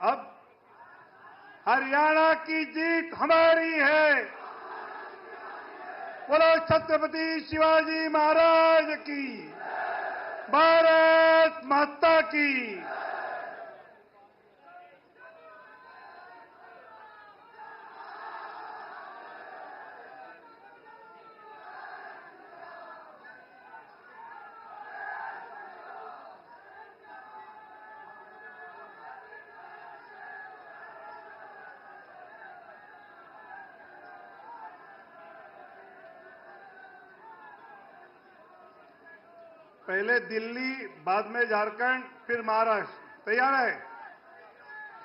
अब हरियाणा की जीत हमारी है। बोलो छत्रपति शिवाजी महाराज की, भारत माता की। पहले दिल्ली, बाद में झारखंड, फिर महाराष्ट्र। तैयार है?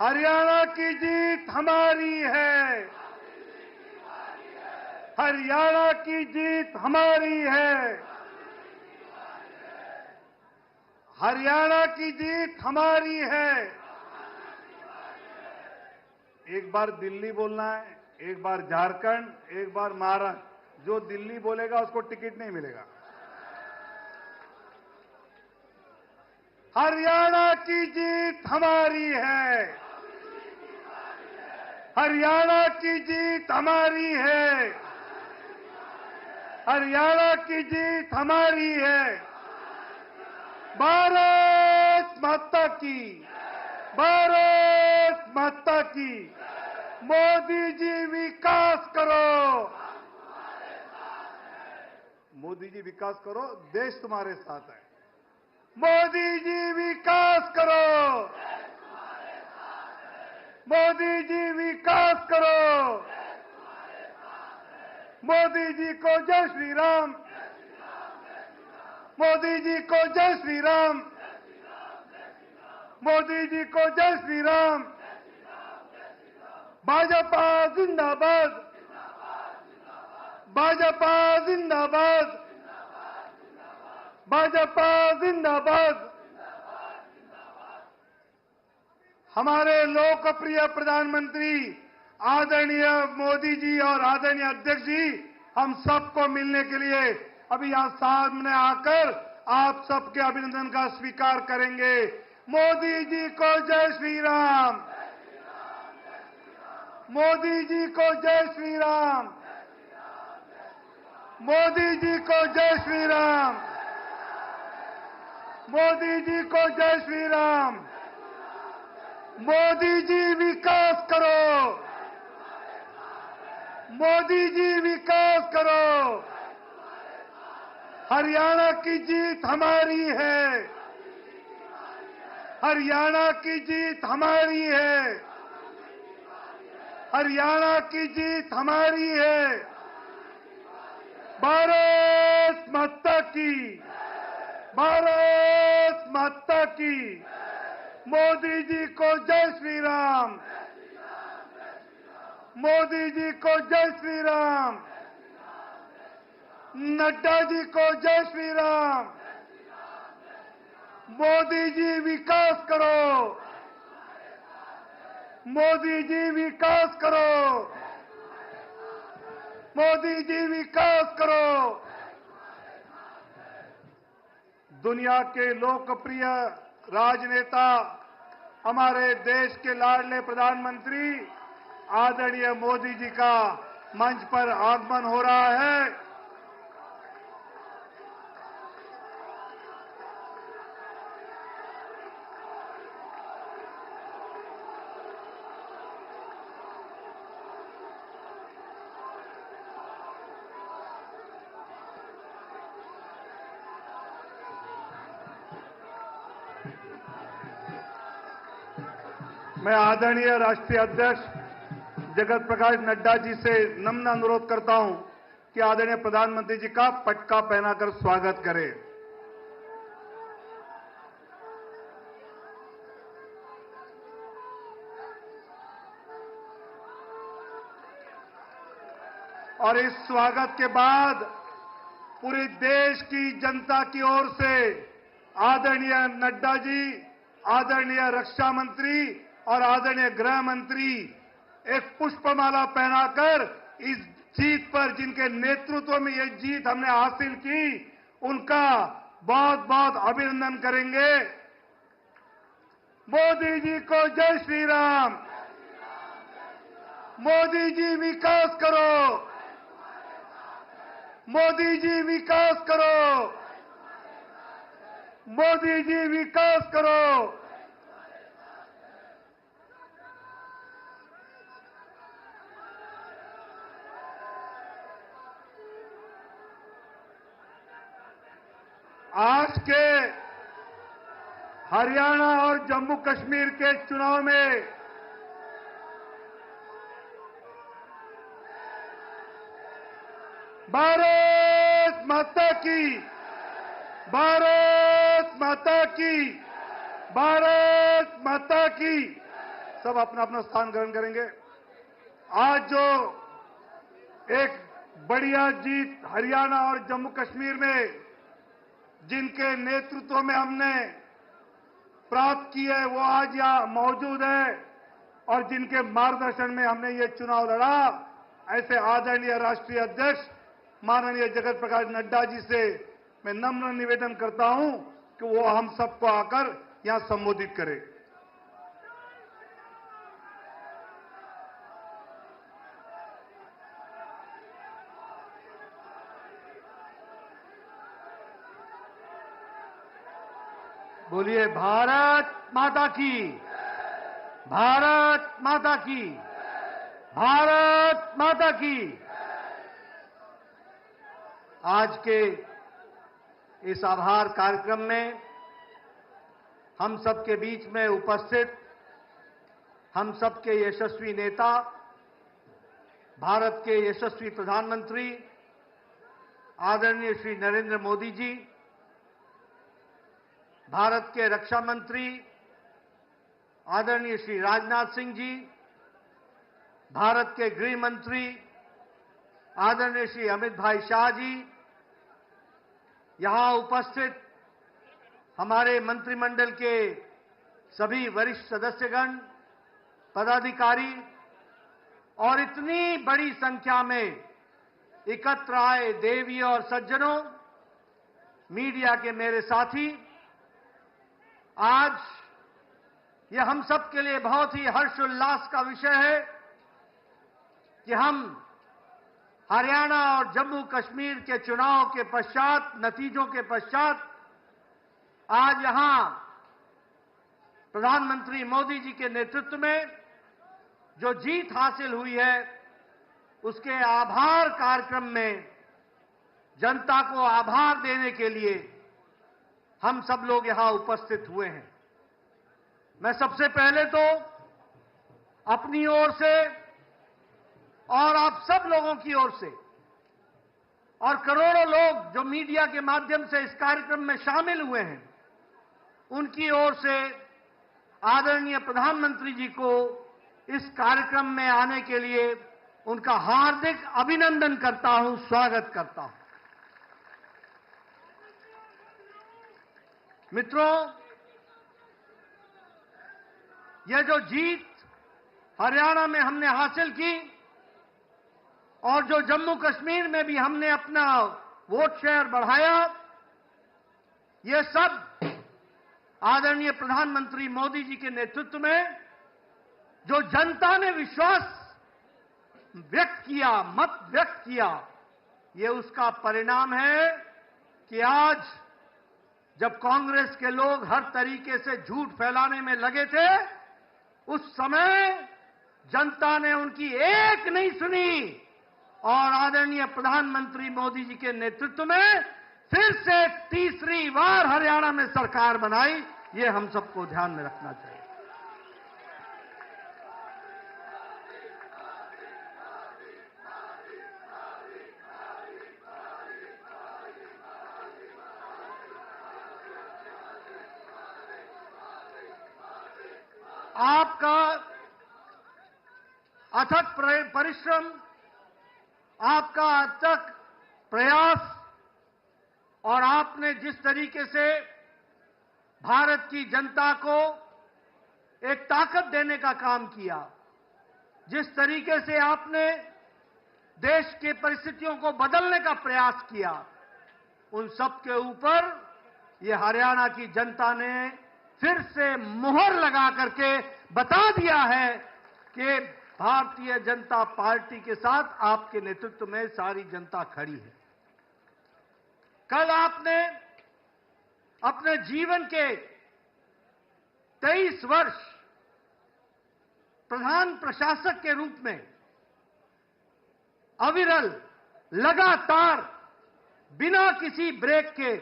हरियाणा की जीत हमारी है। हरियाणा की जीत हमारी है। हरियाणा की जीत हमारी है। एक बार दिल्ली बोलना है, एक बार झारखंड, एक बार महाराष्ट्र। जो दिल्ली बोलेगा उसको टिकट नहीं मिलेगा। हरियाणा की जीत हमारी है। हरियाणा की जीत हमारी है। हरियाणा की जीत हमारी है। भारत माता की, भारत माता की। मोदी जी विकास करो। मोदी जी विकास करो, देश तुम्हारे साथ है। मोदी जी विकास करो। मोदी जी विकास करो। मोदी जी को जय श्री राम। मोदी जी को जय श्री राम। मोदी जी को जय श्री राम। भाजपा जिंदाबाद। भाजपा जिंदाबाद। भाजपा जिंदाबाद। हमारे लोकप्रिय प्रधानमंत्री आदरणीय मोदी जी और आदरणीय अध्यक्ष जी हम सबको मिलने के लिए अभी यहां सामने आकर आप सबके अभिनंदन का स्वीकार करेंगे। मोदी जी को जय श्री राम। मोदी जी को जय श्री राम। मोदी जी को जय श्री राम। मोदी जी को जय श्री राम। मोदी जी विकास करो। मोदी जी विकास करो। हरियाणा की जीत हमारी है। हरियाणा की जीत हमारी है। हरियाणा की जीत हमारी है। भारत माता की, भारत माता की। मोदी जी को जय श्री राम। मोदी जी को जय श्री राम। नड्डा जी को जय श्री राम। मोदी जी विकास करो। मोदी जी विकास करो। मोदी जी विकास करो। दुनिया के लोकप्रिय राजनेता, हमारे देश के लाडले प्रधानमंत्री आदरणीय मोदी जी का मंच पर आगमन हो रहा है। मैं आदरणीय राष्ट्रीय अध्यक्ष जगत प्रकाश नड्डा जी से नम्र अनुरोध करता हूं कि आदरणीय प्रधानमंत्री जी का पटका पहनाकर स्वागत करें। और इस स्वागत के बाद पूरे देश की जनता की ओर से आदरणीय नड्डा जी, आदरणीय रक्षा मंत्री और आदरणीय गृह मंत्री एक पुष्पमाला पहनाकर इस जीत पर, जिनके नेतृत्व में ये जीत हमने हासिल की, उनका बहुत बहुत अभिनंदन करेंगे। मोदी जी को जय श्री राम। मोदी जी विकास करो। मोदी जी विकास करो। मोदी जी विकास करो। आज के हरियाणा और जम्मू कश्मीर के चुनाव में भारत माता की, भारत माता की, भारत माता की। सब अपना अपना स्थान ग्रहण करेंगे। आज जो एक बढ़िया जीत हरियाणा और जम्मू कश्मीर में जिनके नेतृत्व में हमने प्राप्त की है, वो आज यहां मौजूद है और जिनके मार्गदर्शन में हमने ये चुनाव लड़ा, ऐसे आदरणीय राष्ट्रीय अध्यक्ष माननीय जगत प्रकाश नड्डा जी से मैं नम्र निवेदन करता हूं कि वो हम सबको आकर यहां संबोधित करें। बोलिए भारत माता की, भारत माता की, भारत माता की। आज के इस आभार कार्यक्रम में हम सबके बीच में उपस्थित हम सबके यशस्वी नेता, भारत के यशस्वी प्रधानमंत्री आदरणीय श्री नरेंद्र मोदी जी, भारत के रक्षा मंत्री आदरणीय श्री राजनाथ सिंह जी, भारत के गृह मंत्री आदरणीय श्री अमित भाई शाह जी, यहां उपस्थित हमारे मंत्रिमंडल के सभी वरिष्ठ सदस्यगण, पदाधिकारी और इतनी बड़ी संख्या में एकत्र आए देवी और सज्जनों, मीडिया के मेरे साथी, आज यह हम सब के लिए बहुत ही हर्षोल्लास का विषय है कि हम हरियाणा और जम्मू कश्मीर के चुनाव के पश्चात, नतीजों के पश्चात आज यहां प्रधानमंत्री मोदी जी के नेतृत्व में जो जीत हासिल हुई है, उसके आभार कार्यक्रम में जनता को आभार देने के लिए हम सब लोग यहां उपस्थित हुए हैं। मैं सबसे पहले तो अपनी ओर से और आप सब लोगों की ओर से और करोड़ों लोग जो मीडिया के माध्यम से इस कार्यक्रम में शामिल हुए हैं, उनकी ओर से आदरणीय प्रधानमंत्री जी को इस कार्यक्रम में आने के लिए उनका हार्दिक अभिनंदन करता हूं, स्वागत करता हूं। मित्रों, यह जो जीत हरियाणा में हमने हासिल की और जो जम्मू कश्मीर में भी हमने अपना वोट शेयर बढ़ाया, यह सब आदरणीय प्रधानमंत्री मोदी जी के नेतृत्व में जो जनता ने विश्वास व्यक्त किया, मत व्यक्त किया, यह उसका परिणाम है कि आज जब कांग्रेस के लोग हर तरीके से झूठ फैलाने में लगे थे, उस समय जनता ने उनकी एक नहीं सुनी और आदरणीय प्रधानमंत्री मोदी जी के नेतृत्व में फिर से तीसरी बार हरियाणा में सरकार बनाई। ये हम सबको ध्यान में रखना चाहिए। आपका अथक परिश्रम, आपका अथक प्रयास और आपने जिस तरीके से भारत की जनता को एक ताकत देने का काम किया, जिस तरीके से आपने देश के परिस्थितियों को बदलने का प्रयास किया, उन सब के ऊपर ये हरियाणा की जनता ने फिर से मुहर लगा करके बता दिया है कि भारतीय जनता पार्टी के साथ आपके नेतृत्व में सारी जनता खड़ी है। कल आपने अपने जीवन के 23 वर्ष प्रधान प्रशासक के रूप में अविरल, लगातार, बिना किसी ब्रेक के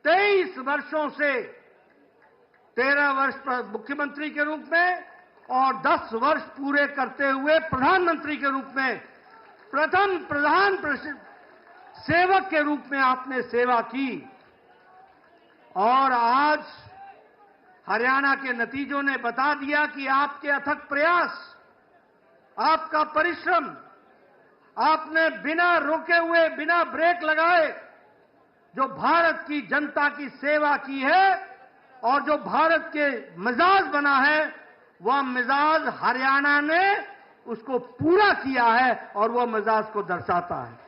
23 वर्षों से 13 वर्ष मुख्यमंत्री के रूप में और 10 वर्ष पूरे करते हुए प्रधानमंत्री के रूप में प्रथम प्रधान सेवक के रूप में आपने सेवा की। और आज हरियाणा के नतीजों ने बता दिया कि आपके अथक प्रयास, आपका परिश्रम, आपने बिना रुके हुए, बिना ब्रेक लगाए जो भारत की जनता की सेवा की है और जो भारत के मिजाज बना है, वह मिजाज हरियाणा ने उसको पूरा किया है और वह मिजाज को दर्शाता है।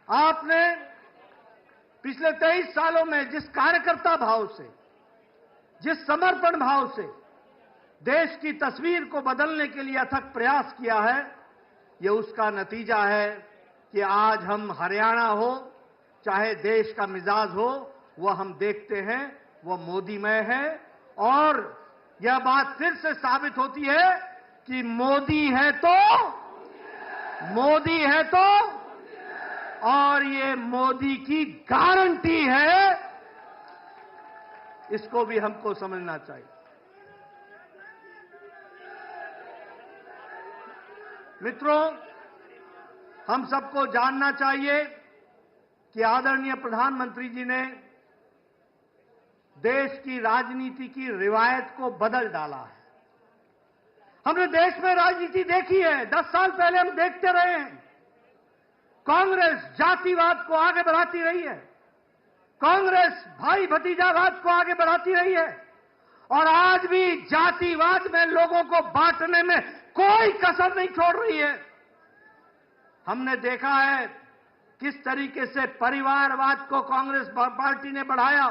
आपने पिछले 23 सालों में जिस कार्यकर्ता भाव से, जिस समर्पण भाव से देश की तस्वीर को बदलने के लिए अथक प्रयास किया है, यह उसका नतीजा है कि आज हम हरियाणा हो चाहे देश का मिजाज हो, वह हम देखते हैं वह मोदीमय है। और यह बात फिर से साबित होती है कि मोदी है तो और ये मोदी की गारंटी है, इसको भी हमको समझना चाहिए। मित्रों, हम सबको जानना चाहिए कि आदरणीय प्रधानमंत्री जी ने देश की राजनीति की रिवायत को बदल डाला है। हमने देश में राजनीति देखी है, 10 साल पहले हम देखते रहे हैं। कांग्रेस जातिवाद को आगे बढ़ाती रही है, कांग्रेस भाई भतीजावाद को आगे बढ़ाती रही है और आज भी जातिवाद में लोगों को बांटने में कोई कसर नहीं छोड़ रही है। हमने देखा है किस तरीके से परिवारवाद को कांग्रेस पार्टी ने बढ़ाया,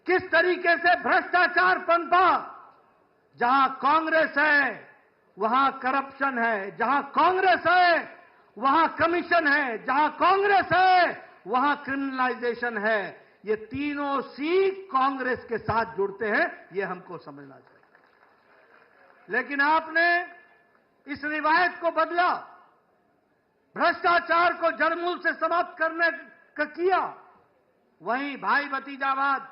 किस तरीके से भ्रष्टाचार पनपा। जहां कांग्रेस है वहां करप्शन है, जहां कांग्रेस है वहां कमीशन है, जहां कांग्रेस है वहां क्रिमिनलाइजेशन है। ये तीनों सी कांग्रेस के साथ जुड़ते हैं, ये हमको समझना चाहिए। लेकिन आपने इस रिवायत को बदला, भ्रष्टाचार को जड़मूल से समाप्त करने का किया। वहीं भाई भतीजावाद,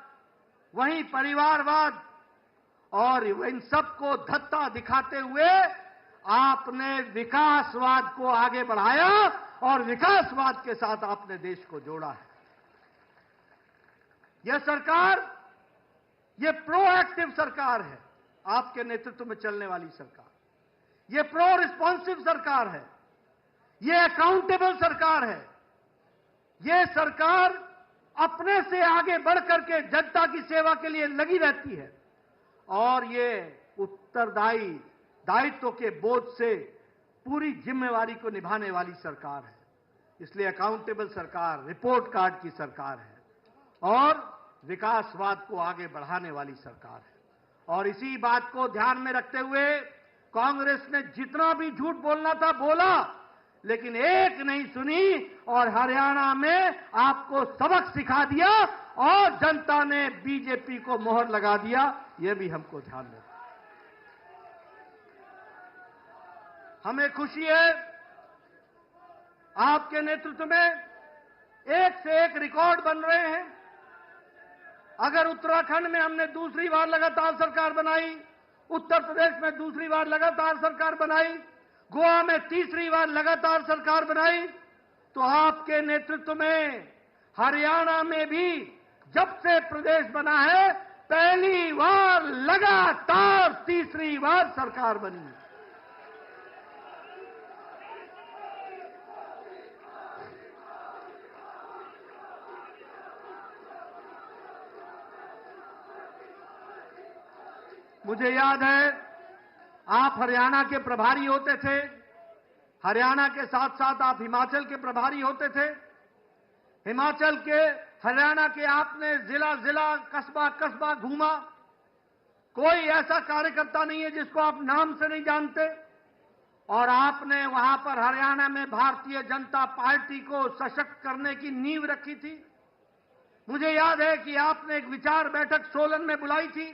वहीं परिवारवाद और इन सबको धत्ता दिखाते हुए आपने विकासवाद को आगे बढ़ाया और विकासवाद के साथ आपने देश को जोड़ा है। यह सरकार, यह प्रोएक्टिव सरकार है, आपके नेतृत्व में चलने वाली सरकार। यह प्रो रिस्पॉन्सिव सरकार है, यह अकाउंटेबल सरकार है। यह सरकार अपने से आगे बढ़ करके जनता की सेवा के लिए लगी रहती है और ये उत्तरदायी दायित्व के बोझ से पूरी जिम्मेवारी को निभाने वाली सरकार है। इसलिए अकाउंटेबल सरकार, रिपोर्ट कार्ड की सरकार है और विकासवाद को आगे बढ़ाने वाली सरकार है। और इसी बात को ध्यान में रखते हुए कांग्रेस ने जितना भी झूठ बोलना था बोला, लेकिन एक नहीं सुनी और हरियाणा में आपको सबक सिखा दिया और जनता ने बीजेपी को मोहर लगा दिया। यह भी हमको ध्यान रखना। हमें खुशी है आपके नेतृत्व में एक से एक रिकॉर्ड बन रहे हैं। अगर उत्तराखंड में हमने दूसरी बार लगातार सरकार बनाई, उत्तर प्रदेश में दूसरी बार लगातार सरकार बनाई, गोवा में तीसरी बार लगातार सरकार बनाई, तो आपके नेतृत्व में हरियाणा में भी जब से प्रदेश बना है पहली बार लगातार तीसरी बार सरकार बनी। मुझे याद है आप हरियाणा के प्रभारी होते थे, हरियाणा के साथ साथ आप हिमाचल के प्रभारी होते थे। हरियाणा के आपने जिला जिला कस्बा कस्बा घूमा, कोई ऐसा कार्यकर्ता नहीं है जिसको आप नाम से नहीं जानते, और आपने वहां पर हरियाणा में भारतीय जनता पार्टी को सशक्त करने की नींव रखी थी। मुझे याद है कि आपने एक विचार बैठक सोलन में बुलाई थी,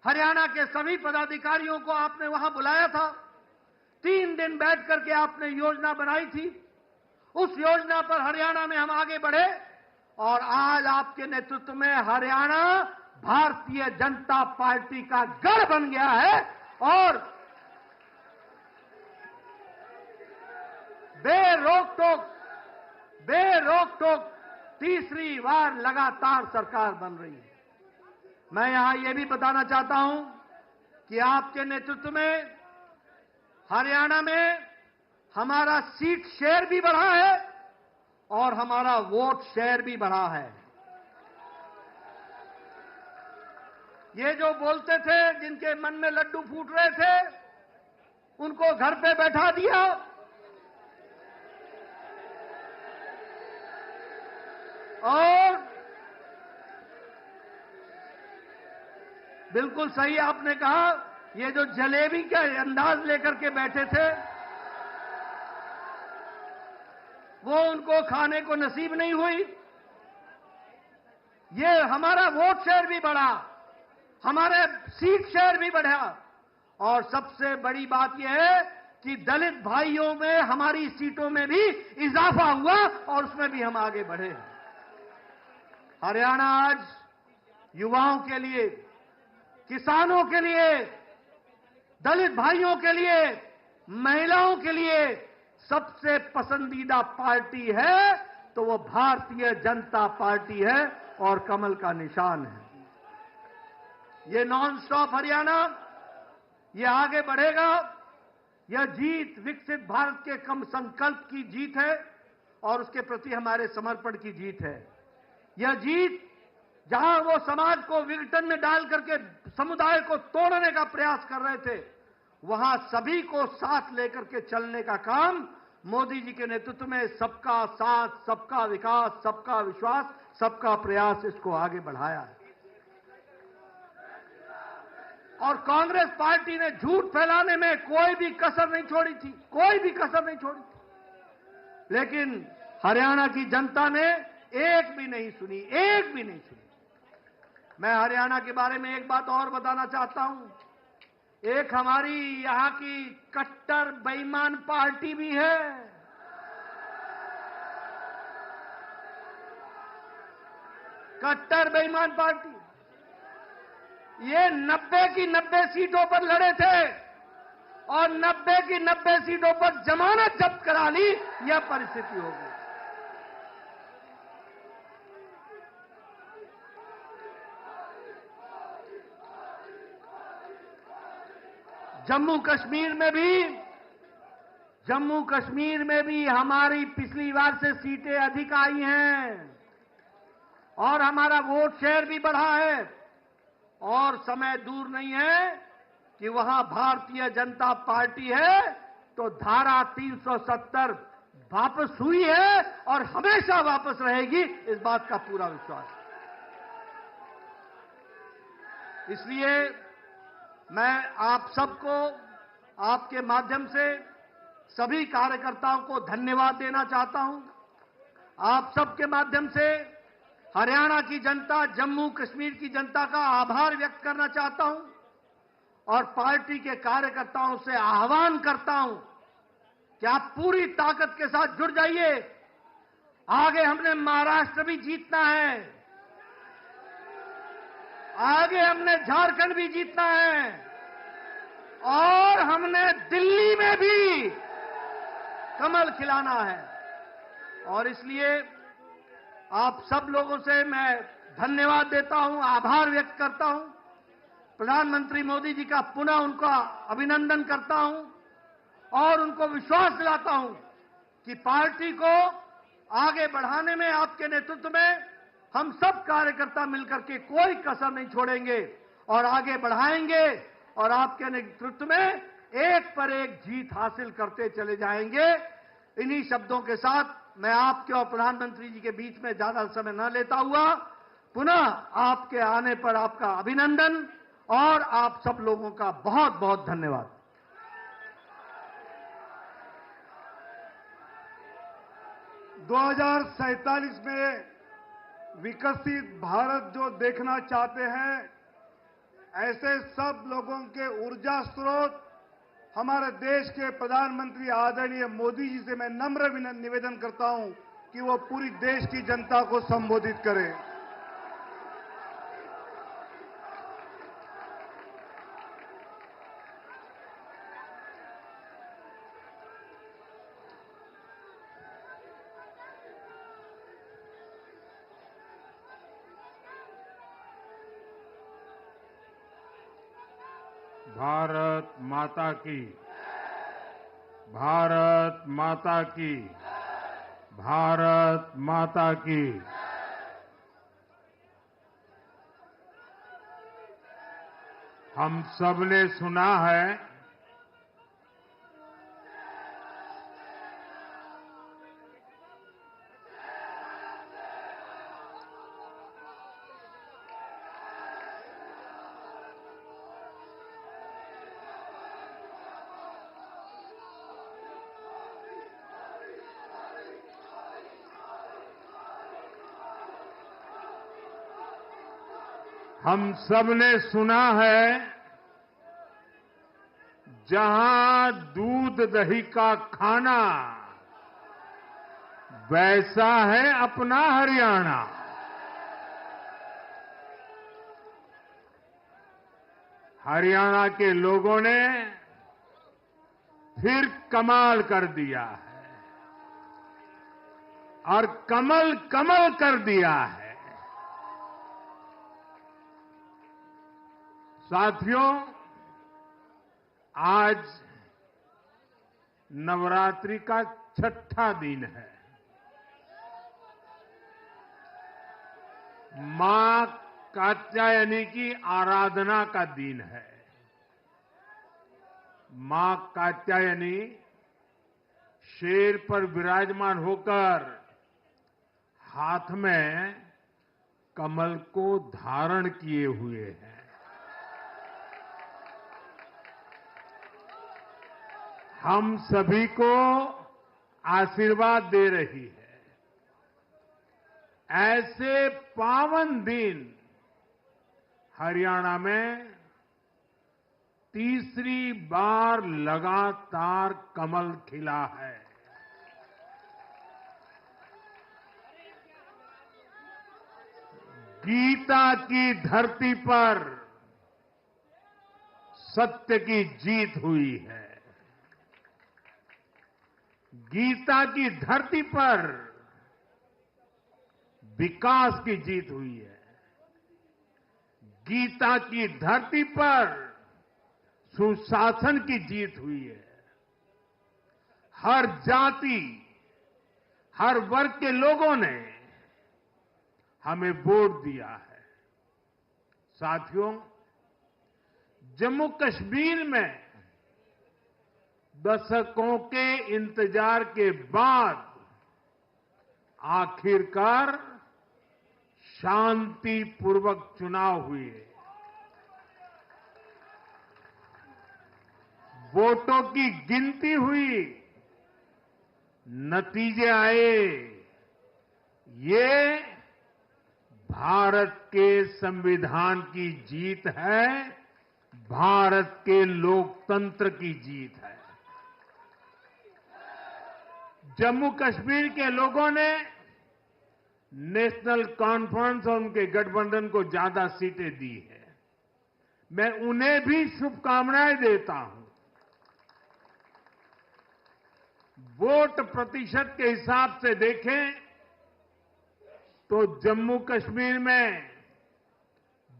हरियाणा के सभी पदाधिकारियों को आपने वहां बुलाया था, 3 दिन बैठ करके आपने योजना बनाई थी। उस योजना पर हरियाणा में हम आगे बढ़े और आज आपके नेतृत्व में हरियाणा भारतीय जनता पार्टी का गढ़ बन गया है और बेरोक टोक तीसरी बार लगातार सरकार बन रही है। मैं यहां यह भी बताना चाहता हूं कि आपके नेतृत्व में हरियाणा में हमारा सीट शेयर भी बढ़ा है और हमारा वोट शेयर भी बढ़ा है। ये जो बोलते थे, जिनके मन में लड्डू फूट रहे थे, उनको घर पे बैठा दिया और बिल्कुल सही आपने कहा, ये जो जलेबी का अंदाज लेकर के बैठे थे वो उनको खाने को नसीब नहीं हुई। ये हमारा वोट शेयर भी बढ़ा, हमारे सीट शेयर भी बढ़ा और सबसे बड़ी बात यह है कि दलित भाइयों में हमारी सीटों में भी इजाफा हुआ और उसमें भी हम आगे बढ़े। हरियाणा आज युवाओं के लिए, किसानों के लिए, दलित भाइयों के लिए, महिलाओं के लिए सबसे पसंदीदा पार्टी है तो वो भारतीय जनता पार्टी है और कमल का निशान है। ये नॉन स्टॉप हरियाणा, ये आगे बढ़ेगा। यह जीत विकसित भारत के कम संकल्प की जीत है और उसके प्रति हमारे समर्पण की जीत है। यह जीत जहां वो समाज को विघटन में डाल करके समुदाय को तोड़ने का प्रयास कर रहे थे, वहां सभी को साथ लेकर के चलने का काम मोदी जी के नेतृत्व में सबका साथ, सबका विकास, सबका विश्वास, सबका प्रयास, इसको आगे बढ़ाया है। और कांग्रेस पार्टी ने झूठ फैलाने में कोई भी कसर नहीं छोड़ी थी, कोई भी कसर नहीं छोड़ी थी, लेकिन हरियाणा की जनता ने एक भी नहीं सुनी, एक भी नहीं सुनी। मैं हरियाणा के बारे में एक बात और बताना चाहता हूं। एक हमारी यहां की कट्टर बेईमान पार्टी भी है। कट्टर बेईमान पार्टी, ये 90 की 90 सीटों पर लड़े थे और 90 की 90 सीटों पर जमानत जब्त करा ली। यह परिस्थिति होगी। जम्मू कश्मीर में भी हमारी पिछली बार से सीटें अधिक आई हैं और हमारा वोट शेयर भी बढ़ा है और समय दूर नहीं है कि वहां भारतीय जनता पार्टी है तो धारा 370 वापस हुई है और हमेशा वापस रहेगी, इस बात का पूरा विश्वास है। इसलिए मैं आप सबको आपके माध्यम से सभी कार्यकर्ताओं को धन्यवाद देना चाहता हूं। आप सबके माध्यम से हरियाणा की जनता, जम्मू कश्मीर की जनता का आभार व्यक्त करना चाहता हूं और पार्टी के कार्यकर्ताओं से आह्वान करता हूं कि आप पूरी ताकत के साथ जुड़ जाइए। आगे हमने महाराष्ट्र भी जीतना है, आगे हमने झारखंड भी जीतना है और हमने दिल्ली में भी कमल खिलाना है। और इसलिए आप सब लोगों से मैं धन्यवाद देता हूं, आभार व्यक्त करता हूं। प्रधानमंत्री मोदी जी का पुनः उनका अभिनंदन करता हूं और उनको विश्वास दिलाता हूं कि पार्टी को आगे बढ़ाने में आपके नेतृत्व में हम सब कार्यकर्ता मिलकर के कोई कसर नहीं छोड़ेंगे और आगे बढ़ाएंगे और आपके नेतृत्व में एक पर एक जीत हासिल करते चले जाएंगे। इन्हीं शब्दों के साथ मैं आपके और प्रधानमंत्री जी के बीच में ज्यादा समय न लेता हुआ पुनः आपके आने पर आपका अभिनंदन और आप सब लोगों का बहुत बहुत धन्यवाद। 2047 में विकसित भारत जो देखना चाहते हैं, ऐसे सब लोगों के ऊर्जा स्रोत हमारे देश के प्रधानमंत्री आदरणीय मोदी जी से मैं नम्र निवेदन करता हूं कि वो पूरी देश की जनता को संबोधित करें। भारत माता की, भारत माता की, भारत माता की। हम सबने सुना है हम सबने सुना है जहां दूध दही का खाना वैसा है अपना हरियाणा। हरियाणा के लोगों ने फिर कमाल कर दिया है और कमल कमल कर दिया है। साथियों, आज नवरात्रि का छठा दिन है। मां कात्यायनी की आराधना का दिन है। मां कात्यायनी शेर पर विराजमान होकर हाथ में कमल को धारण किए हुए हैं। हम सभी को आशीर्वाद दे रही है। ऐसे पावन दिन हरियाणा में तीसरी बार लगातार कमल खिला है। गीता की धरती पर सत्य की जीत हुई है। गीता की धरती पर विकास की जीत हुई है। गीता की धरती पर सुशासन की जीत हुई है। हर जाति, हर वर्ग के लोगों ने हमें वोट दिया है। साथियों, जम्मू कश्मीर में दशकों के इंतजार के बाद आखिरकार शांतिपूर्वक चुनाव हुए। वोटों की गिनती हुई, नतीजे आए। ये भारत के संविधान की जीत है, भारत के लोकतंत्र की जीत है। जम्मू कश्मीर के लोगों ने नेशनल कॉन्फ्रेंस और उनके गठबंधन को ज्यादा सीटें दी है। मैं उन्हें भी शुभकामनाएं देता हूं। वोट प्रतिशत के हिसाब से देखें तो जम्मू कश्मीर में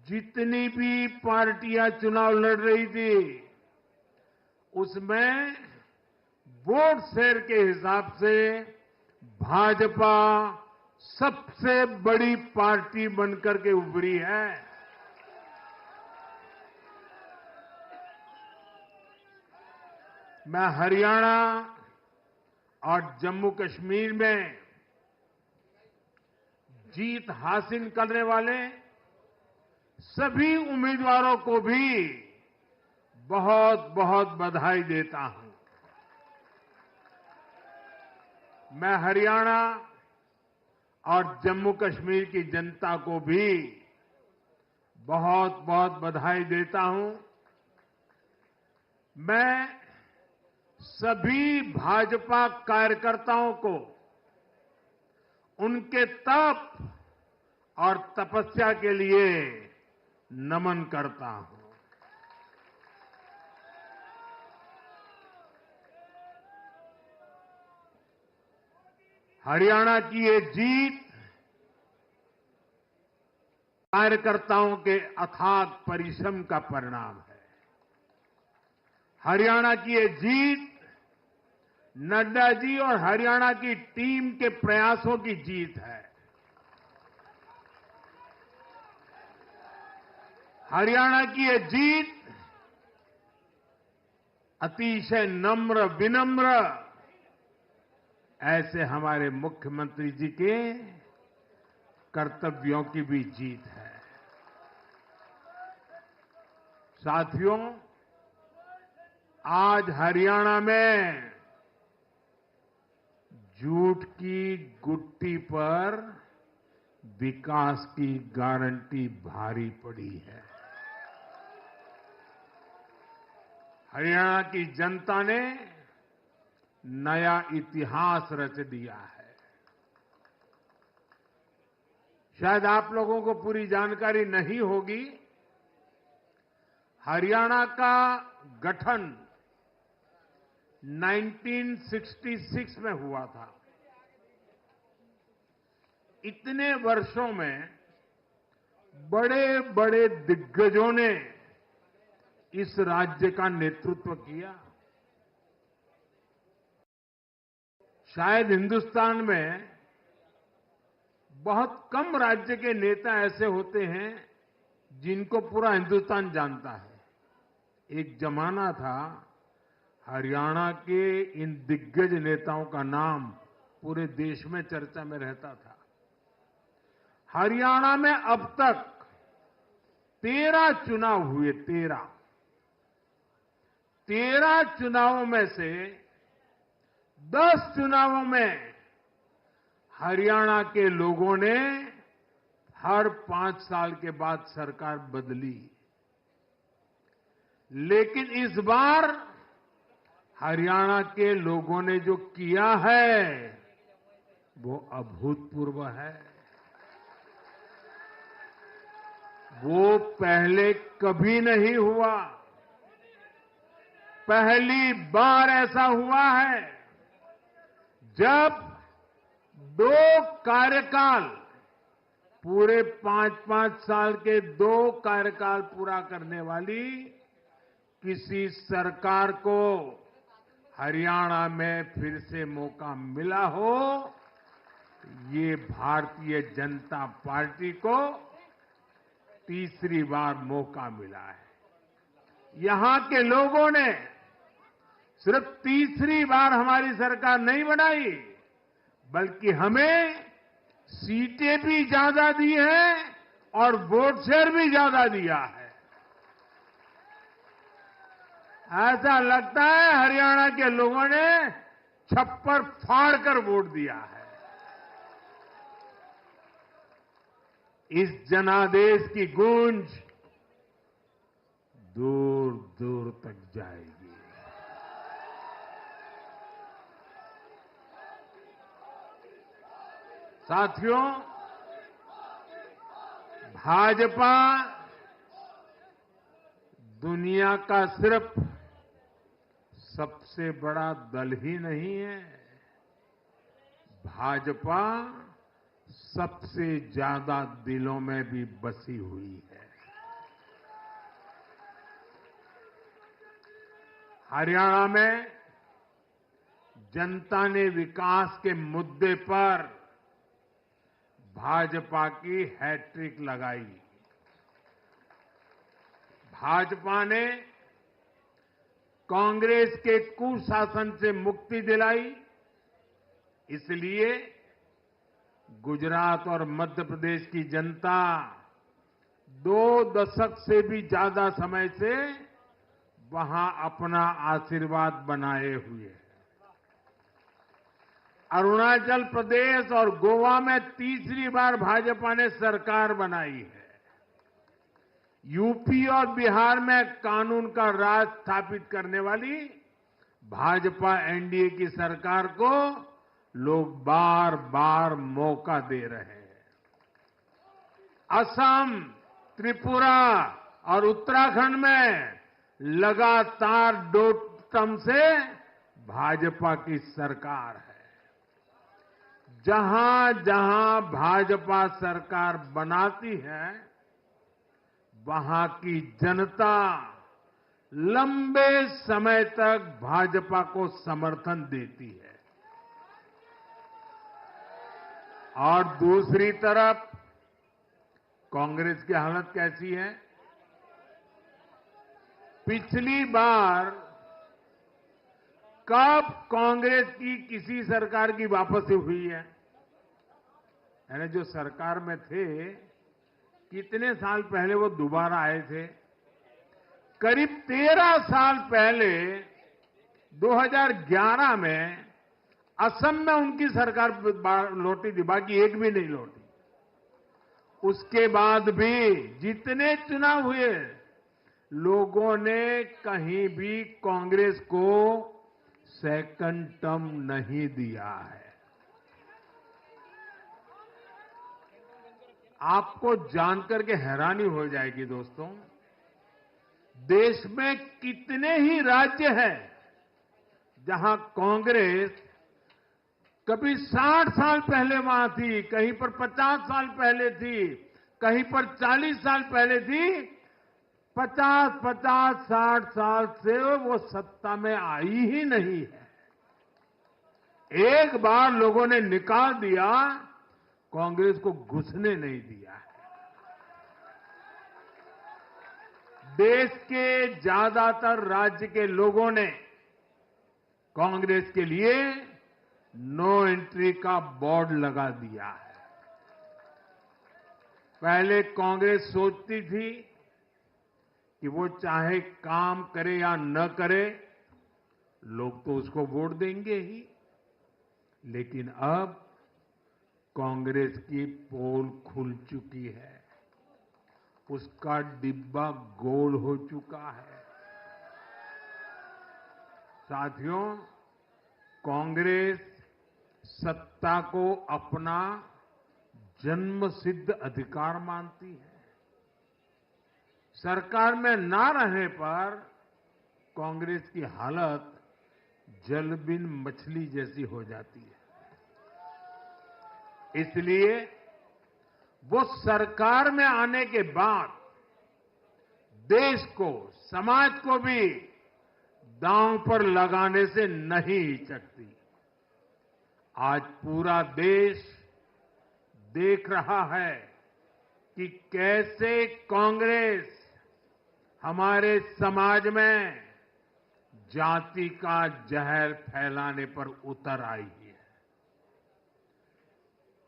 जितनी भी पार्टियां चुनाव लड़ रही थी, उसमें वोट शेयर के हिसाब से भाजपा सबसे बड़ी पार्टी बनकर के उभरी है। मैं हरियाणा और जम्मू कश्मीर में जीत हासिल करने वाले सभी उम्मीदवारों को भी बहुत बहुत बधाई देता हूं। मैं हरियाणा और जम्मू कश्मीर की जनता को भी बहुत बहुत बधाई देता हूं। मैं सभी भाजपा कार्यकर्ताओं को उनके तप और तपस्या के लिए नमन करता हूं। हरियाणा की ये जीत कार्यकर्ताओं के अथाग परिश्रम का परिणाम है। हरियाणा की ये जीत नड्डा जी और हरियाणा की टीम के प्रयासों की जीत है। हरियाणा की ये जीत अतिशय नम्र विनम्र ऐसे हमारे मुख्यमंत्री जी के कर्तव्यों की भी जीत है। साथियों, आज हरियाणा में झूठ की गुट्टी पर विकास की गारंटी भारी पड़ी है। हरियाणा की जनता ने नया इतिहास रच दिया है। शायद आप लोगों को पूरी जानकारी नहीं होगी, हरियाणा का गठन 1966 में हुआ था। इतने वर्षों में बड़े बड़े दिग्गजों ने इस राज्य का नेतृत्व किया। शायद हिंदुस्तान में बहुत कम राज्य के नेता ऐसे होते हैं जिनको पूरा हिंदुस्तान जानता है। एक जमाना था हरियाणा के इन दिग्गज नेताओं का नाम पूरे देश में चर्चा में रहता था। हरियाणा में अब तक 13 चुनाव हुए। 13 चुनावों में से 10 चुनावों में हरियाणा के लोगों ने हर 5 साल के बाद सरकार बदली, लेकिन इस बार हरियाणा के लोगों ने जो किया है वो अभूतपूर्व है। वो पहले कभी नहीं हुआ। पहली बार ऐसा हुआ है जब 2 कार्यकाल, पूरे 5-5 साल के 2 कार्यकाल पूरा करने वाली किसी सरकार को हरियाणा में फिर से मौका मिला हो। ये भारतीय जनता पार्टी को तीसरी बार मौका मिला है। यहां के लोगों ने सिर्फ तीसरी बार हमारी सरकार नहीं बनाई, बल्कि हमें सीटें भी ज्यादा दी हैं और वोट शेयर भी ज्यादा दिया है। ऐसा लगता है हरियाणा के लोगों ने छप्पर फाड़ कर वोट दिया है। इस जनादेश की गूंज दूर दूर तक जाएगी। साथियों, भाजपा दुनिया का सिर्फ सबसे बड़ा दल ही नहीं है, भाजपा सबसे ज्यादा दिलों में भी बसी हुई है। हरियाणा में जनता ने विकास के मुद्दे पर भाजपा की हैट्रिक लगाई। भाजपा ने कांग्रेस के कुशासन से मुक्ति दिलाई, इसलिए गुजरात और मध्य प्रदेश की जनता 2 दशक से भी ज्यादा समय से वहां अपना आशीर्वाद बनाए हुए है। अरुणाचल प्रदेश और गोवा में तीसरी बार भाजपा ने सरकार बनाई है। यूपी और बिहार में कानून का राज स्थापित करने वाली भाजपा एनडीए की सरकार को लोग बार बार मौका दे रहे हैं। असम, त्रिपुरा और उत्तराखंड में लगातार 2 टर्म से भाजपा की सरकार है। जहां जहां भाजपा सरकार बनाती है, वहां की जनता लंबे समय तक भाजपा को समर्थन देती है। और दूसरी तरफ कांग्रेस की हालत कैसी है? पिछली बार कब कांग्रेस की किसी सरकार की वापसी हुई है? यानी जो सरकार में थे, कितने साल पहले वो दोबारा आए थे? करीब 13 साल पहले 2011 में असम में उनकी सरकार लौटी थी, बाकी एक भी नहीं लौटी। उसके बाद भी जितने चुनाव हुए, लोगों ने कहीं भी कांग्रेस को सेकंड टर्म नहीं दिया है। आपको जानकर के हैरानी हो जाएगी दोस्तों, देश में कितने ही राज्य हैं जहां कांग्रेस कभी 60 साल पहले वहां थी, कहीं पर 50 साल पहले थी, कहीं पर 40 साल पहले थी। 50-60 साल से वो सत्ता में आई ही नहीं है। एक बार लोगों ने निकाल दिया, कांग्रेस को घुसने नहीं दिया है। देश के ज्यादातर राज्य के लोगों ने कांग्रेस के लिए नो एंट्री का बोर्ड लगा दिया है। पहले कांग्रेस सोचती थी कि वो चाहे काम करे या न करे, लोग तो उसको वोट देंगे ही। लेकिन अब कांग्रेस की पोल खुल चुकी है, उसका डिब्बा गोल हो चुका है। साथियों, कांग्रेस सत्ता को अपना जन्मसिद्ध अधिकार मानती है। सरकार में ना रहने पर कांग्रेस की हालत जल बिन मछली जैसी हो जाती है। इसलिए वो सरकार में आने के बाद देश को, समाज को भी दांव पर लगाने से नहीं हिचकती। आज पूरा देश देख रहा है कि कैसे कांग्रेस हमारे समाज में जाति का जहर फैलाने पर उतर आई है।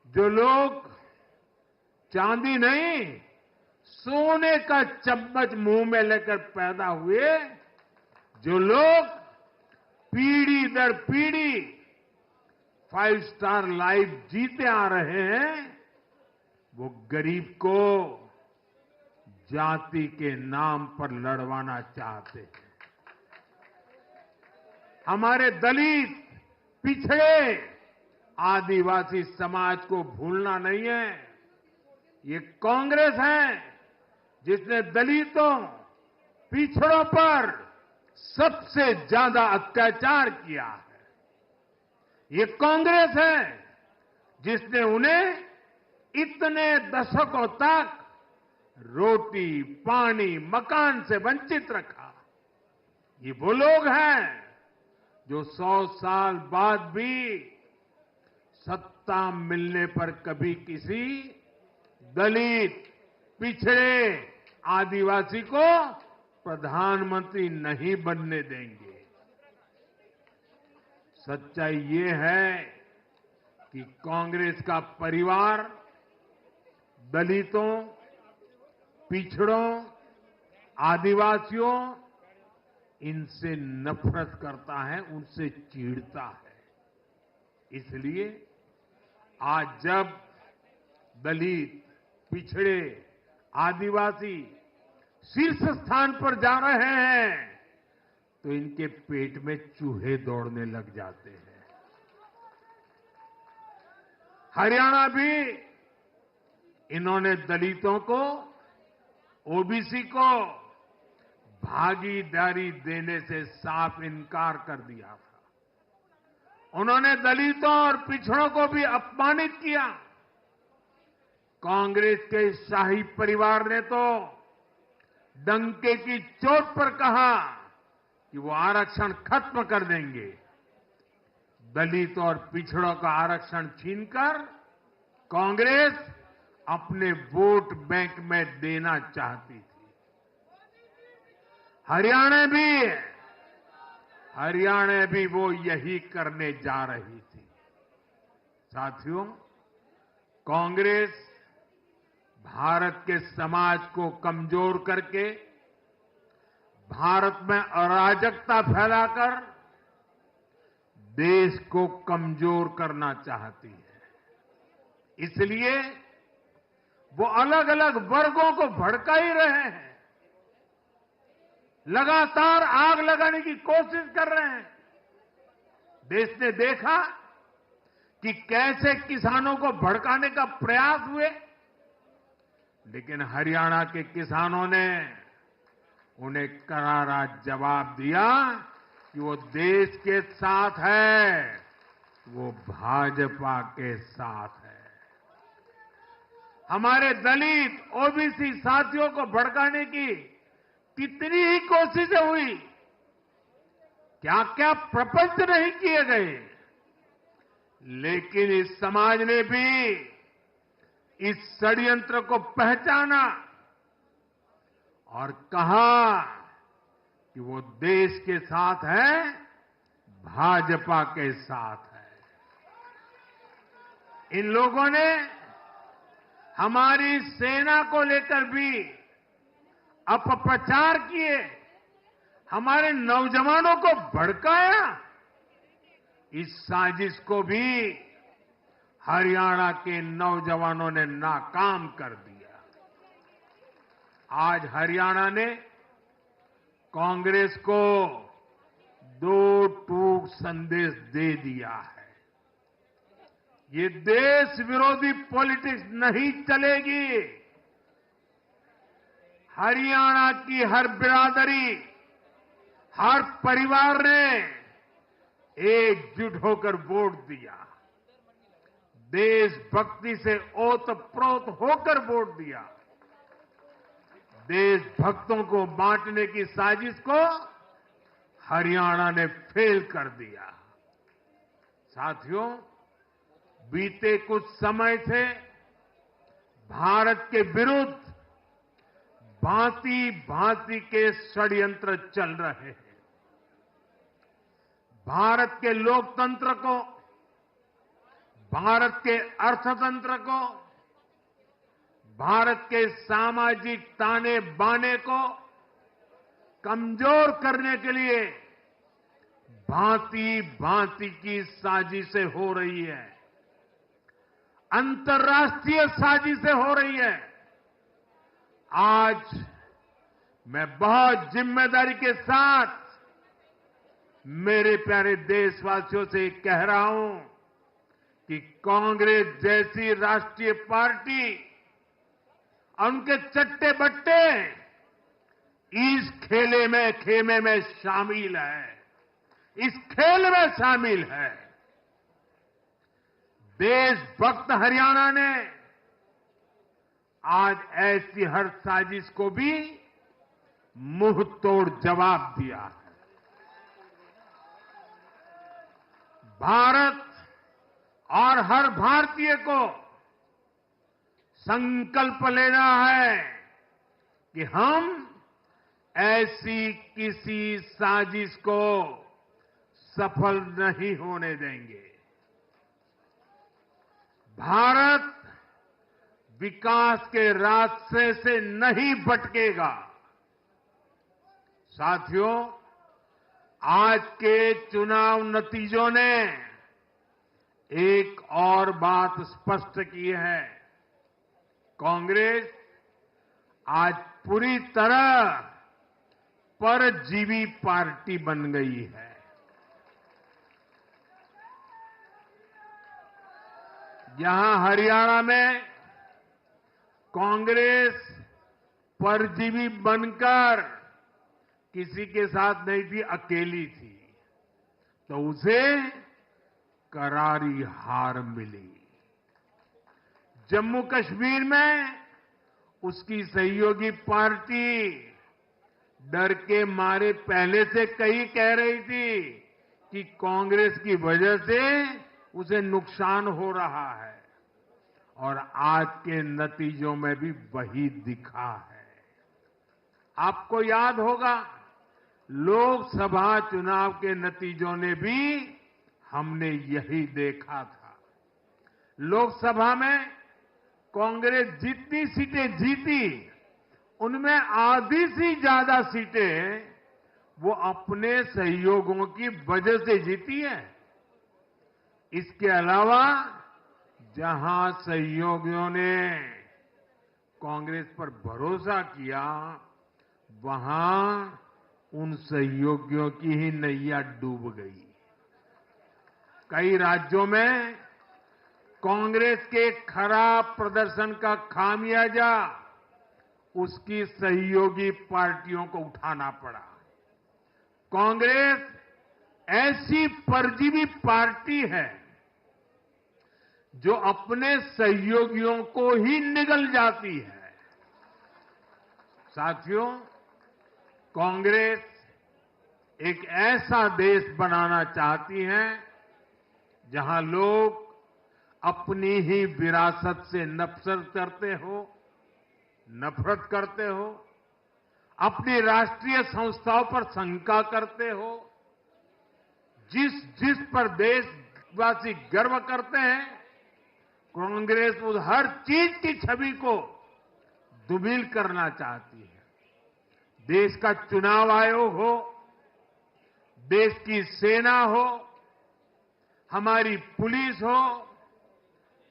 जो लोग चांदी नहीं, सोने का चम्मच मुंह में लेकर पैदा हुए, जो लोग पीढ़ी दर पीढ़ी 5 स्टार लाइफ जीते आ रहे हैं, वो गरीब को जाति के नाम पर लड़वाना चाहते हैं। हमारे दलित, पिछड़े, आदिवासी समाज को भूलना नहीं है। ये कांग्रेस है जिसने दलितों, पिछड़ों पर सबसे ज्यादा अत्याचार किया है। ये कांग्रेस है जिसने उन्हें इतने दशकों तक रोटी, पानी, मकान से वंचित रखा। ये वो लोग हैं जो 100 साल बाद भी सत्ता मिलने पर कभी किसी दलित, पिछड़े, आदिवासी को प्रधानमंत्री नहीं बनने देंगे। सच्चाई ये है कि कांग्रेस का परिवार दलितों, पिछड़ों, आदिवासियों इनसे नफरत करता है, उनसे चिढ़ता है। इसलिए आज जब दलित, पिछड़े, आदिवासी शीर्ष स्थान पर जा रहे हैं तो इनके पेट में चूहे दौड़ने लग जाते हैं। हरियाणा भी इन्होंने दलितों को, ओबीसी को भागीदारी देने से साफ इनकार कर दिया था। उन्होंने दलितों और पिछड़ों को भी अपमानित किया। कांग्रेस के शाही परिवार ने तो डंके की चोट पर कहा कि वो आरक्षण खत्म कर देंगे। दलित और पिछड़ों का आरक्षण छीनकर कांग्रेस अपने वोट बैंक में देना चाहती थी। हरियाणा भी वो यही करने जा रही थी। साथियों, कांग्रेस भारत के समाज को कमजोर करके, भारत में अराजकता फैलाकर देश को कमजोर करना चाहती है। इसलिए वो अलग अलग वर्गों को भड़का ही रहे हैं, लगातार आग लगाने की कोशिश कर रहे हैं। देश ने देखा कि कैसे किसानों को भड़काने का प्रयास हुए, लेकिन हरियाणा के किसानों ने उन्हें करारा जवाब दिया कि वो देश के साथ है, वो भाजपा के साथ है। हमारे दलित, ओबीसी साथियों को भड़काने की कितनी ही कोशिशें हुई, क्या क्या प्रपंच नहीं किए गए, लेकिन इस समाज ने भी इस षड्यंत्र को पहचाना और कहा कि वो देश के साथ है, भाजपा के साथ है। इन लोगों ने हमारी सेना को लेकर भी अपप्रचार किए, हमारे नौजवानों को भड़काया। इस साजिश को भी हरियाणा के नौजवानों ने नाकाम कर दिया। आज हरियाणा ने कांग्रेस को दो टूक संदेश दे दिया है। ये देश विरोधी पॉलिटिक्स नहीं चलेगी। हरियाणा की हर बिरादरी, हर परिवार ने एकजुट होकर वोट दिया, देशभक्ति से ओतप्रोत होकर वोट दिया। देशभक्तों को बांटने की साजिश को हरियाणा ने फेल कर दिया। साथियों, बीते कुछ समय से भारत के विरुद्ध भांति भांति के षड्यंत्र चल रहे हैं। भारत के लोकतंत्र को, भारत के अर्थतंत्र को, भारत के सामाजिक ताने बाने को कमजोर करने के लिए भांति भांति की साजिशें हो रही है, अंतर्राष्ट्रीय साजिशें हो रही है। आज मैं बहुत जिम्मेदारी के साथ मेरे प्यारे देशवासियों से कह रहा हूं कि कांग्रेस जैसी राष्ट्रीय पार्टी और उनके चट्टे बट्टे इस खेमे में शामिल है, इस खेल में शामिल है। देशभक्त हरियाणा ने आज ऐसी हर साजिश को भी मुंह तोड़ जवाब दिया है। भारत और हर भारतीय को संकल्प लेना है कि हम ऐसी किसी साजिश को सफल नहीं होने देंगे। भारत विकास के रास्ते से नहीं भटकेगा। साथियों, आज के चुनाव नतीजों ने एक और बात स्पष्ट की है। कांग्रेस आज पूरी तरह परजीवी पार्टी बन गई है। यहां हरियाणा में कांग्रेस परजीवी बनकर किसी के साथ नहीं थी, अकेली थी, तो उसे करारी हार मिली। जम्मू कश्मीर में उसकी सहयोगी पार्टी डर के मारे पहले से कई कह रही थी कि कांग्रेस की वजह से उसे नुकसान हो रहा है, और आज के नतीजों में भी वही दिखा है। आपको याद होगा, लोकसभा चुनाव के नतीजों ने भी हमने यही देखा था। लोकसभा में कांग्रेस जितनी सीटें जीती, उनमें आधी से ज्यादा सीटें वो अपने सहयोगियों की वजह से जीती है। इसके अलावा जहां सहयोगियों ने कांग्रेस पर भरोसा किया, वहां उन सहयोगियों की ही नैया डूब गई। कई राज्यों में कांग्रेस के खराब प्रदर्शन का खामियाजा उसकी सहयोगी पार्टियों को उठाना पड़ा। कांग्रेस ऐसी परजीवी पार्टी है जो अपने सहयोगियों को ही निगल जाती है। साथियों, कांग्रेस एक ऐसा देश बनाना चाहती है जहां लोग अपनी ही विरासत से नफरत करते हो, अपनी राष्ट्रीय संस्थाओं पर शंका करते हो, जिस पर देशवासी गर्व करते हैं, कांग्रेस उस हर चीज की छवि को धूमिल करना चाहती है। देश का चुनाव आयोग हो, देश की सेना हो, हमारी पुलिस हो,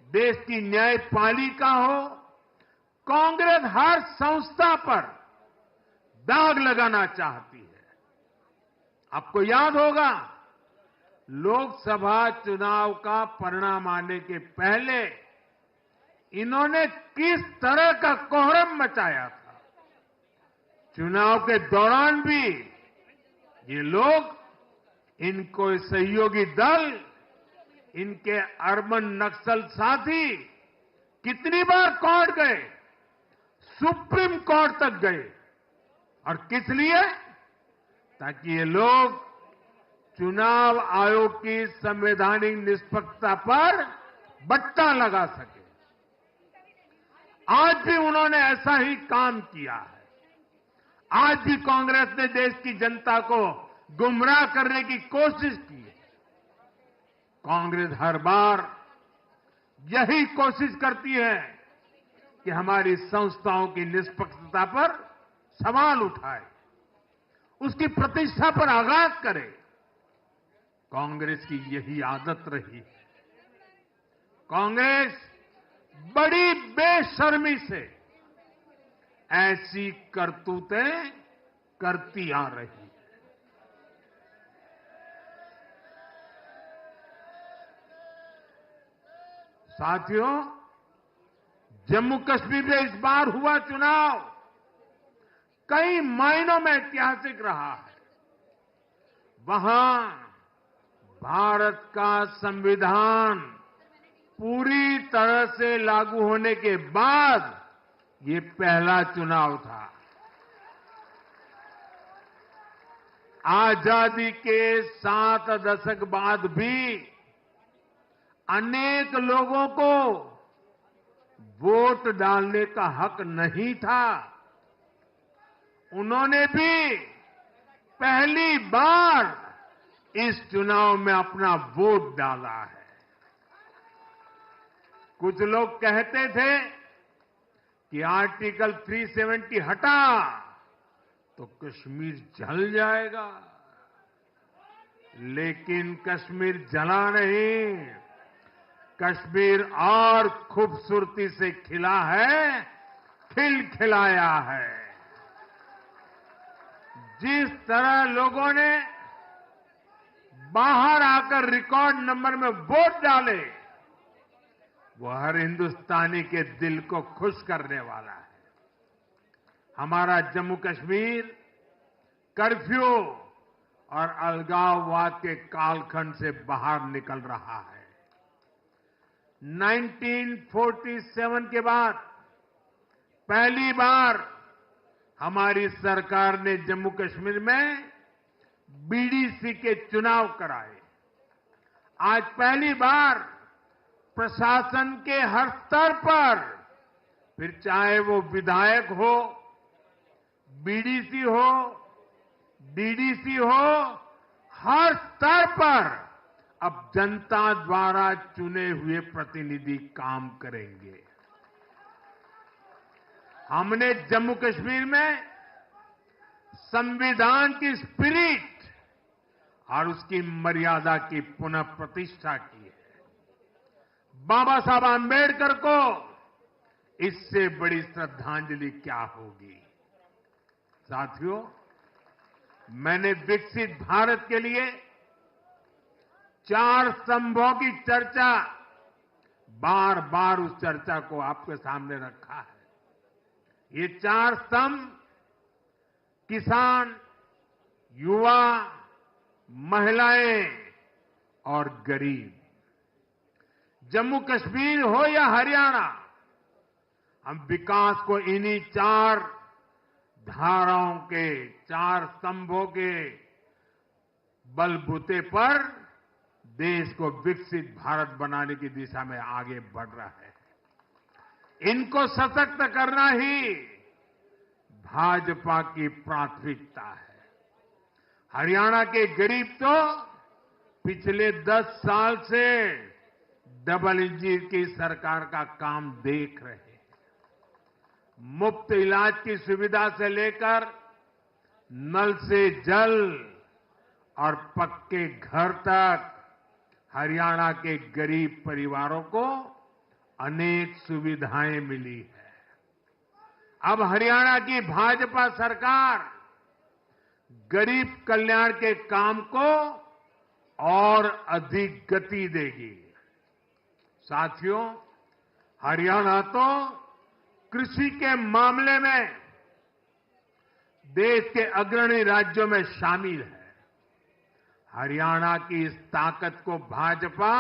देश की न्यायपालिका हो, कांग्रेस हर संस्था पर दाग लगाना चाहती है। आपको याद होगा, लोकसभा चुनाव का परिणाम आने के पहले इन्होंने किस तरह का कोहराम मचाया था। चुनाव के दौरान भी ये लोग, इनको सहयोगी दल, इनके अर्बन नक्सल साथी कितनी बार कोर्ट गए, सुप्रीम कोर्ट तक गए, और किस लिए? ताकि ये लोग चुनाव आयोग की संवैधानिक निष्पक्षता पर बट्टा लगा सके। आज भी उन्होंने ऐसा ही काम किया है। आज भी कांग्रेस ने देश की जनता को गुमराह करने की कोशिश की है। कांग्रेस हर बार यही कोशिश करती है कि हमारी संस्थाओं की निष्पक्षता पर सवाल उठाए, उसकी प्रतिष्ठा पर आघात करे। कांग्रेस की यही आदत रही है। कांग्रेस बड़ी बेशर्मी से ऐसी करतूतें करती आ रही है। साथियों, जम्मू कश्मीर में इस बार हुआ चुनाव कई मायनों में ऐतिहासिक रहा है। वहां भारत का संविधान पूरी तरह से लागू होने के बाद ये पहला चुनाव था। आजादी के 7 दशक बाद भी अनेक लोगों को वोट डालने का हक नहीं था। उन्होंने भी पहली बार इस चुनाव में अपना वोट डाला है। कुछ लोग कहते थे कि आर्टिकल 370 हटा तो कश्मीर जल जाएगा, लेकिन कश्मीर जला नहीं, कश्मीर और खूबसूरती से खिला है, खिलखिलाया है। जिस तरह लोगों ने बाहर आकर रिकॉर्ड नंबर में वोट डाले, वो हर हिंदुस्तानी के दिल को खुश करने वाला है। हमारा जम्मू कश्मीर कर्फ्यू और अलगाववाद के कालखंड से बाहर निकल रहा है। 1947 के बाद पहली बार हमारी सरकार ने जम्मू कश्मीर में बीडीसी के चुनाव कराए। आज पहली बार प्रशासन के हर स्तर पर, फिर चाहे वो विधायक हो, बीडीसी हो, डीडीसी हो, हर स्तर पर अब जनता द्वारा चुने हुए प्रतिनिधि काम करेंगे। हमने जम्मू कश्मीर में संविधान की स्पिरिट और उसकी मर्यादा की पुनः प्रतिष्ठा की है। बाबा साहब आंबेडकर को इससे बड़ी श्रद्धांजलि क्या होगी। साथियों, मैंने विकसित भारत के लिए 4 स्तंभों की चर्चा, बार बार उस चर्चा को आपके सामने रखा है। ये 4 स्तंभ किसान, युवा, महिलाएं और गरीब। जम्मू कश्मीर हो या हरियाणा, हम विकास को इन्हीं 4 धाराओं के, 4 स्तंभों के बलबूते पर देश को विकसित भारत बनाने की दिशा में आगे बढ़ रहा है। इनको सशक्त करना ही भाजपा की प्राथमिकता है। हरियाणा के गरीब तो पिछले 10 साल से डबल इंजन की सरकार का काम देख रहे हैं। मुफ्त इलाज की सुविधा से लेकर नल से जल और पक्के घर तक हरियाणा के गरीब परिवारों को अनेक सुविधाएं मिली है। अब हरियाणा की भाजपा सरकार गरीब कल्याण के काम को और अधिक गति देगी। साथियों, हरियाणा तो कृषि के मामले में देश के अग्रणी राज्यों में शामिल है। हरियाणा की इस ताकत को भाजपा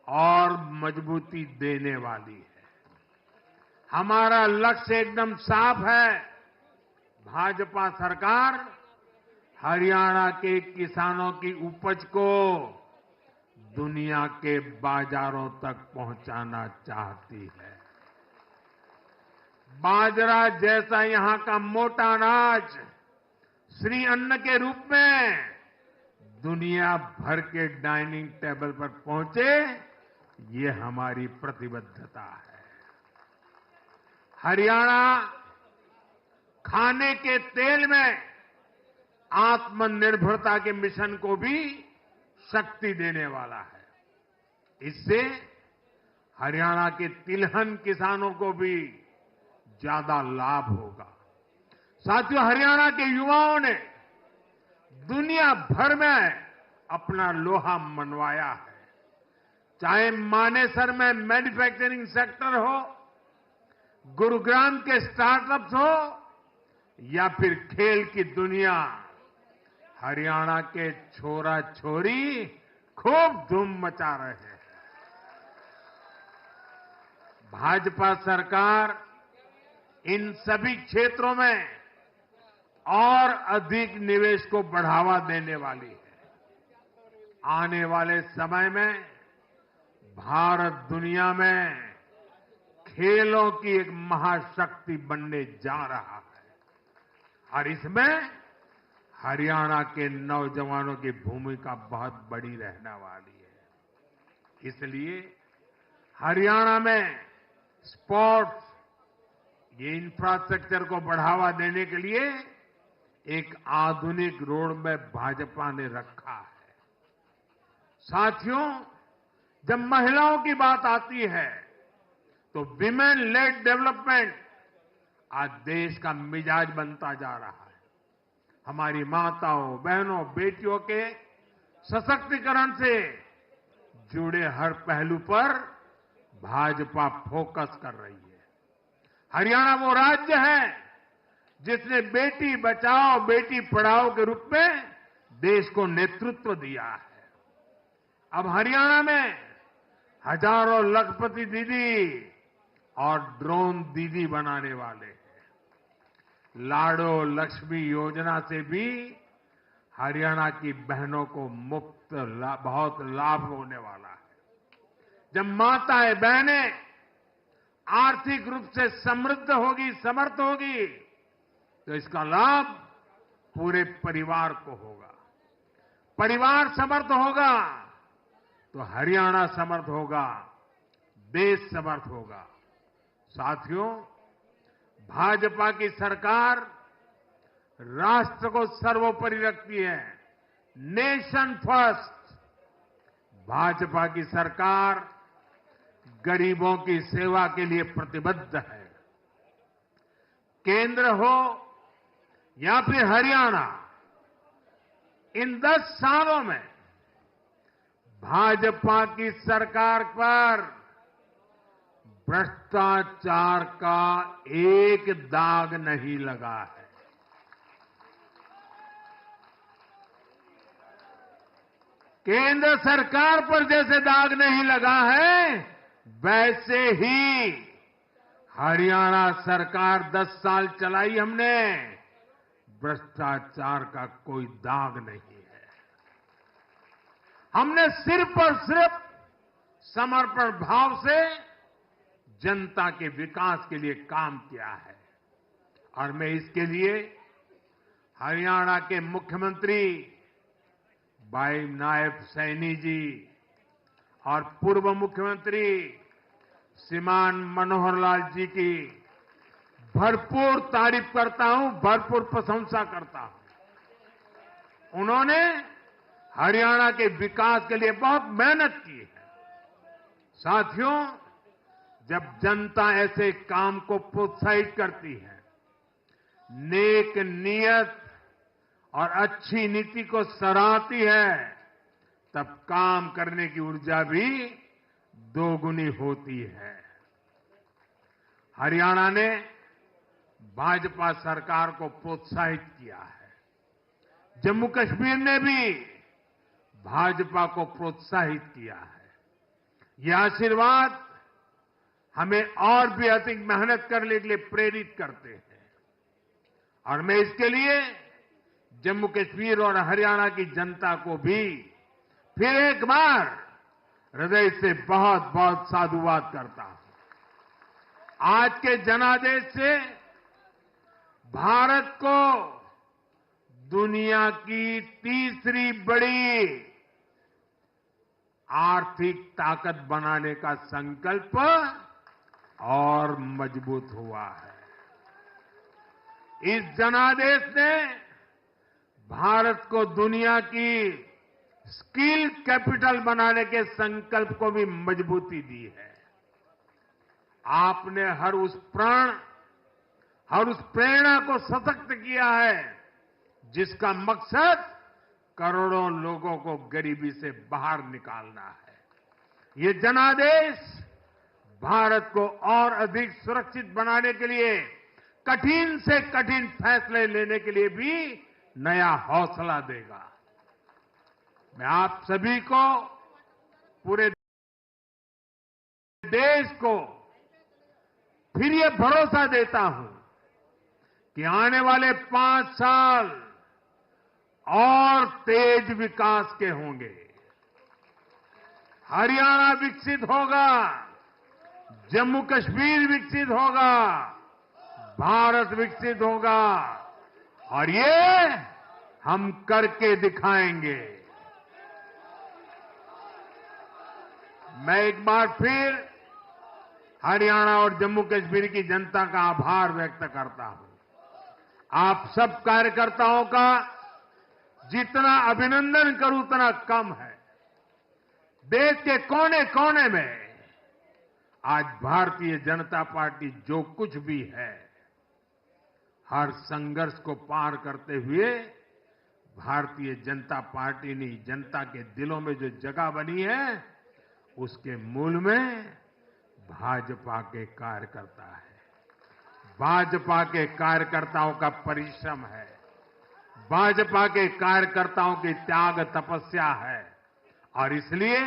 और मजबूती देने वाली है। हमारा लक्ष्य एकदम साफ है। भाजपा सरकार हरियाणा के किसानों की उपज को दुनिया के बाजारों तक पहुंचाना चाहती है। बाजरा जैसा यहां का मोटा अनाज श्री अन्न के रूप में दुनिया भर के डाइनिंग टेबल पर पहुंचे, ये हमारी प्रतिबद्धता है। हरियाणा खाने के तेल में आत्मनिर्भरता के मिशन को भी शक्ति देने वाला है। इससे हरियाणा के तिलहन किसानों को भी ज्यादा लाभ होगा। साथियों, हरियाणा के युवाओं ने दुनिया भर में अपना लोहा मनवाया है। चाहे मानेसर में मैन्युफैक्चरिंग सेक्टर हो, गुरुग्राम के स्टार्टअप्स हो या फिर खेल की दुनिया, हरियाणा के छोरा छोरी खूब धूम मचा रहे हैं। भाजपा सरकार इन सभी क्षेत्रों में और अधिक निवेश को बढ़ावा देने वाली है। आने वाले समय में भारत दुनिया में खेलों की एक महाशक्ति बनने जा रहा है और इसमें हरियाणा के नौजवानों की भूमिका बहुत बड़ी रहने वाली है। इसलिए हरियाणा में स्पोर्ट्स, ये इंफ्रास्ट्रक्चर को बढ़ावा देने के लिए एक आधुनिक रोड मैप भाजपा ने रखा है। साथियों, जब महिलाओं की बात आती है तो विमेन लेड डेवलपमेंट आज देश का मिजाज बनता जा रहा है। हमारी माताओं, बहनों, बेटियों के सशक्तिकरण से जुड़े हर पहलू पर भाजपा फोकस कर रही है। हरियाणा वो राज्य है जिसने बेटी बचाओ बेटी पढ़ाओ के रूप में देश को नेतृत्व दिया है। अब हरियाणा में हजारों लखपति दीदी और ड्रोन दीदी बनाने वाले हैं। लाडो लक्ष्मी योजना से भी हरियाणा की बहनों को मुफ्त बहुत लाभ होने वाला है। जब माताएं, बहनें आर्थिक रूप से समृद्ध होगी, समर्थ होगी, तो इसका लाभ पूरे परिवार को होगा। परिवार समर्थ होगा तो हरियाणा समर्थ होगा, देश समर्थ होगा। साथियों, भाजपा की सरकार राष्ट्र को सर्वोपरि रखती है। Nation first. भाजपा की सरकार गरीबों की सेवा के लिए प्रतिबद्ध है। केंद्र हो या फिर हरियाणा, इन 10 सालों में भाजपा की सरकार पर भ्रष्टाचार का एक दाग नहीं लगा है। केंद्र सरकार पर जैसे दाग नहीं लगा है, वैसे ही हरियाणा सरकार 10 साल चलाई हमने, भ्रष्टाचार का कोई दाग नहीं है। हमने सिर्फ और सिर्फ समर्पण भाव से जनता के विकास के लिए काम किया है। और मैं इसके लिए हरियाणा के मुख्यमंत्री भाई नायब सैनी जी और पूर्व मुख्यमंत्री श्रीमान मनोहर लाल जी की भरपूर तारीफ करता हूं, भरपूर प्रशंसा करता हूं। उन्होंने हरियाणा के विकास के लिए बहुत मेहनत की है। साथियों, जब जनता ऐसे काम को प्रोत्साहित करती है, नेक नियत और अच्छी नीति को सराहती है, तब काम करने की ऊर्जा भी दोगुनी होती है। हरियाणा ने भाजपा सरकार को प्रोत्साहित किया है। जम्मू कश्मीर ने भी भाजपा को प्रोत्साहित किया है। यह आशीर्वाद हमें और भी अधिक मेहनत करने के लिए प्रेरित करते हैं। और मैं इसके लिए जम्मू कश्मीर और हरियाणा की जनता को भी फिर एक बार हृदय से बहुत बहुत साधुवाद करता हूं। आज के जनादेश से भारत को दुनिया की तीसरी बड़ी आर्थिक ताकत बनाने का संकल्प और मजबूत हुआ है। इस जनादेश ने भारत को दुनिया की स्किल कैपिटल बनाने के संकल्प को भी मजबूती दी है। आपने हर उस प्राण, हर उस प्रेरणा को सशक्त किया है जिसका मकसद करोड़ों लोगों को गरीबी से बाहर निकालना है। ये जनादेश भारत को और अधिक सुरक्षित बनाने के लिए कठिन से कठिन फैसले लेने के लिए भी नया हौसला देगा। मैं आप सभी को, पूरे देश को फिर ये भरोसा देता हूं कि आने वाले 5 साल और तेज विकास के होंगे। हरियाणा विकसित होगा, जम्मू कश्मीर विकसित होगा, भारत विकसित होगा और ये हम करके दिखाएंगे। मैं एक बार फिर हरियाणा और जम्मू कश्मीर की जनता का आभार व्यक्त करता हूं। आप सब कार्यकर्ताओं का जितना अभिनंदन करूं उतना कम है। देश के कोने कोने में आज भारतीय जनता पार्टी जो कुछ भी है, हर संघर्ष को पार करते हुए भारतीय जनता पार्टी ने जनता के दिलों में जो जगह बनी है, उसके मूल में भाजपा के कार्यकर्ता है। भाजपा के कार्यकर्ताओं का परिश्रम है, भाजपा के कार्यकर्ताओं की त्याग तपस्या है। और इसलिए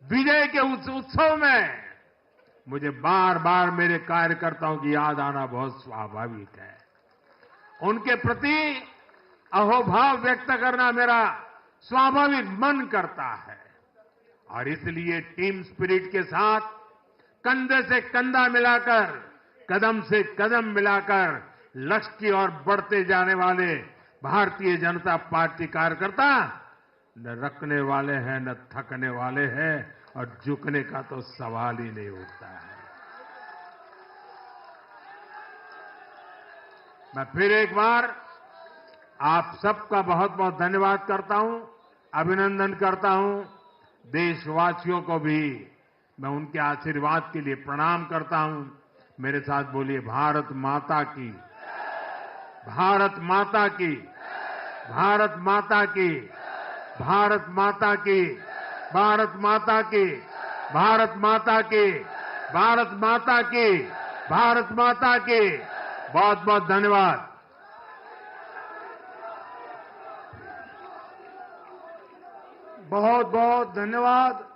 विजय के उस उत्सव में मुझे बार बार मेरे कार्यकर्ताओं की याद आना बहुत स्वाभाविक है। उनके प्रति अहोभाव व्यक्त करना मेरा स्वाभाविक मन करता है। और इसलिए टीम स्पिरिट के साथ कंधे से कंधा मिलाकर, कदम से कदम मिलाकर लक्ष्य की ओर बढ़ते जाने वाले भारतीय जनता पार्टी कार्यकर्ता न रखने वाले हैं न थकने वाले हैं, और झुकने का तो सवाल ही नहीं उठता है। मैं फिर एक बार आप सबका बहुत बहुत धन्यवाद करता हूं, अभिनंदन करता हूं। देशवासियों को भी मैं उनके आशीर्वाद के लिए प्रणाम करता हूं। मेरे साथ बोलिए, भारत माता की, भारत माता की, भारत माता की, भारत माता की, भारत माता की, भारत माता की, भारत माता की, भारत माता की। बहुत बहुत धन्यवाद। बहुत बहुत धन्यवाद।